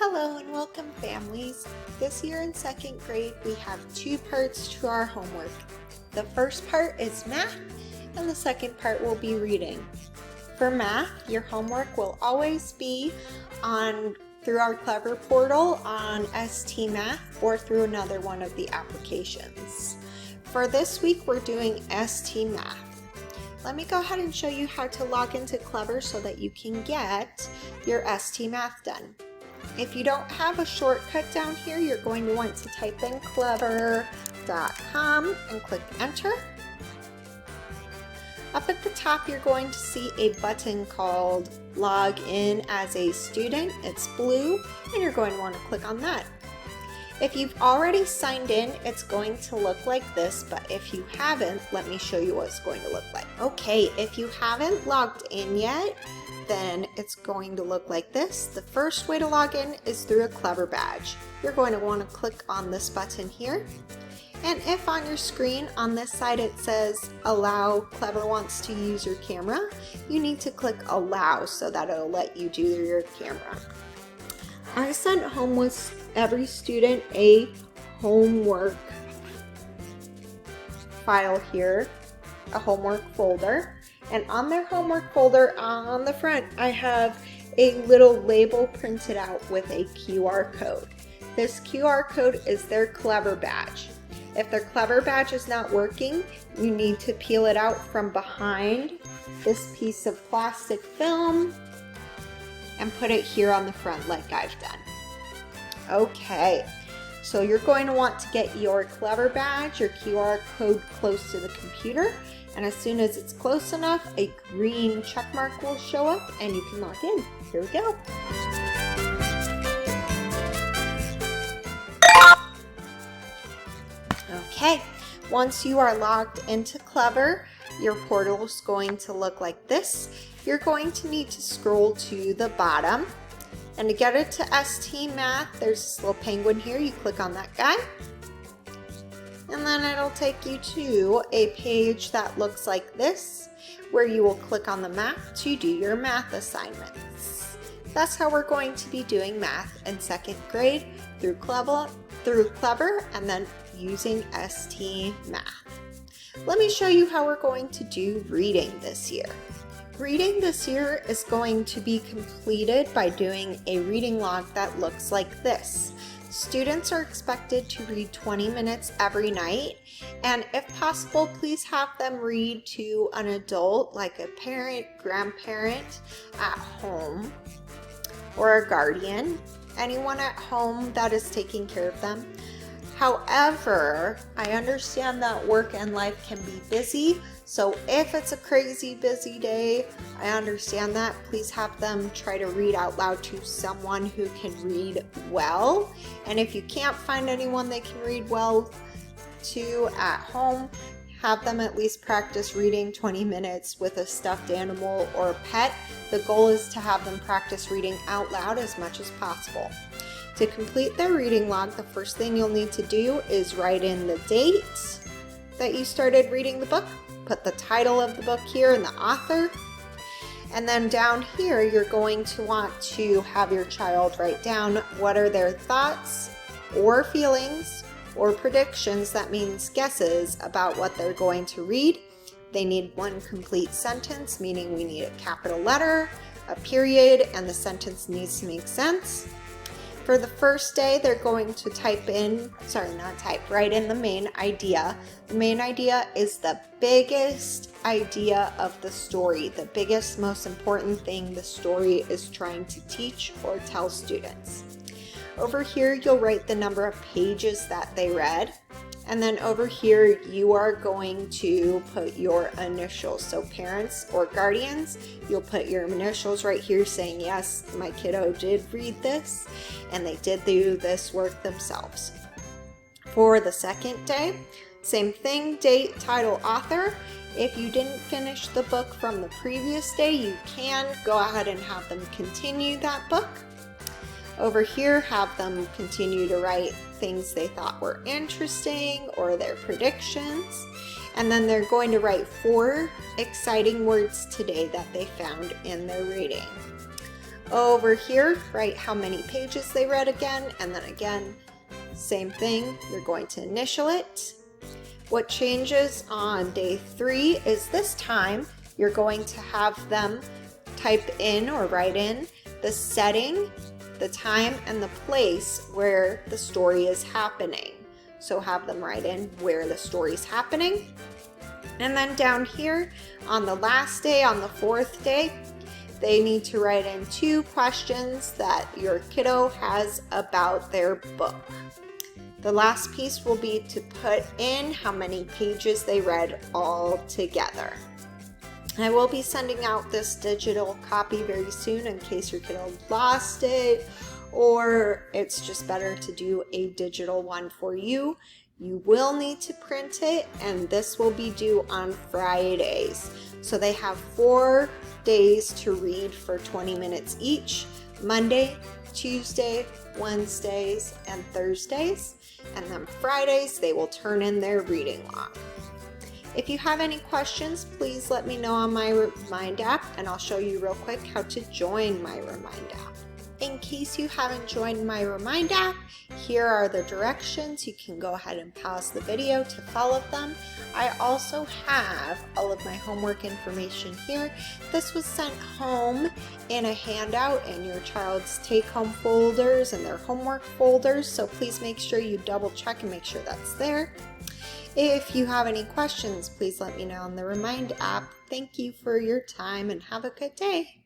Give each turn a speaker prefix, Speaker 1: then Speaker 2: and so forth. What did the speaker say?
Speaker 1: Hello and welcome, families. This year in second grade we have two parts to our homework. The first part is math and the second part will be reading. For math, your homework will always be through our Clever portal on ST Math or through another one of the applications. For this week we're doing ST Math. Let me go ahead and show you how to log into Clever so that you can get your ST Math done. If you don't have a shortcut down here, you're going to want to type in clever.com and click enter. Up at the top, you're going to see a button called Log In as a Student. It's blue, and you're going to want to click on that. If you've already signed in, it's going to look like this, but if you haven't, let me show you what it's going to look like. Okay, if you haven't logged in yet, then it's going to look like this. The first way to log in is through a Clever badge. You're going to want to click on this button here. And if on your screen on this side it says allow Clever wants to use your camera, you need to click allow so that it'll let you do your camera. I sent home with every student a homework file here, a homework folder. And on their homework folder on the front, I have a little label printed out with a QR code. This QR code is their Clever badge. If their Clever badge is not working, you need to peel it out from behind this piece of plastic film and put it here on the front like I've done. Okay, so you're going to want to get your Clever badge, your QR code close to the computer. And as soon as it's close enough, a green check mark will show up and you can log in. Here we go. Okay, once you are logged into Clever, your portal is going to look like this. You're going to need to scroll to the bottom. And to get it to ST Math, there's this little penguin here. You click on that guy. And then it'll take you to a page that looks like this, where you will click on the map to do your math assignments. That's how we're going to be doing math in second grade through Clever and then using ST Math. Let me show you how we're going to do reading this year. Reading this year is going to be completed by doing a reading log that looks like this. Students are expected to read 20 minutes every night, and if possible, please have them read to an adult like a parent, grandparent at home, or a guardian, anyone at home that is taking care of them. However, I understand that work and life can be busy, so if it's a crazy busy day, I understand that. Please have them try to read out loud to someone who can read well. And if you can't find anyone they can read well to at home, have them at least practice reading 20 minutes with a stuffed animal or a pet. The goal is to have them practice reading out loud as much as possible. To complete their reading log, the first thing you'll need to do is write in the date that you started reading the book, put the title of the book here and the author, and then down here you're going to want to have your child write down what are their thoughts or feelings or predictions, that means guesses, about what they're going to read. They need one complete sentence, meaning we need a capital letter, a period, and the sentence needs to make sense. For the first day, they're going to write in the main idea. The main idea is the biggest idea of the story, the biggest, most important thing the story is trying to teach or tell students. Over here, you'll write the number of pages that they read. And then over here, you are going to put your initials. So parents or guardians, you'll put your initials right here saying, yes, my kiddo did read this and they did do this work themselves. For the second day, same thing, date, title, author. If you didn't finish the book from the previous day, you can go ahead and have them continue that book. Over here, have them continue to write things they thought were interesting or their predictions. And then they're going to write 4 exciting words today that they found in their reading. Over here, write how many pages they read again, and then again, same thing, you're going to initial it. What changes on day 3 is this time you're going to have them type in or write in the setting, the time, and the place where the story is happening. So have them write in where the story is happening. And then down here on the last day, on the 4th day, they need to write in 2 questions that your kiddo has about their book. The last piece will be to put in how many pages they read all together. I will be sending out this digital copy very soon in case your kiddo lost it, or it's just better to do a digital one for you. You will need to print it, and this will be due on Fridays. So they have 4 days to read for 20 minutes each: Monday, Tuesday, Wednesdays, and Thursdays. And then Fridays, they will turn in their reading log. If you have any questions, please let me know on my Remind app, and I'll show you real quick how to join my Remind app. In case you haven't joined my Remind app, here are the directions. You can go ahead and pause the video to follow them. I also have all of my homework information here. This was sent home in a handout in your child's take-home folders and their homework folders, so please make sure you double check and make sure that's there. If you have any questions, please let me know on the Remind app. Thank you for your time and have a good day.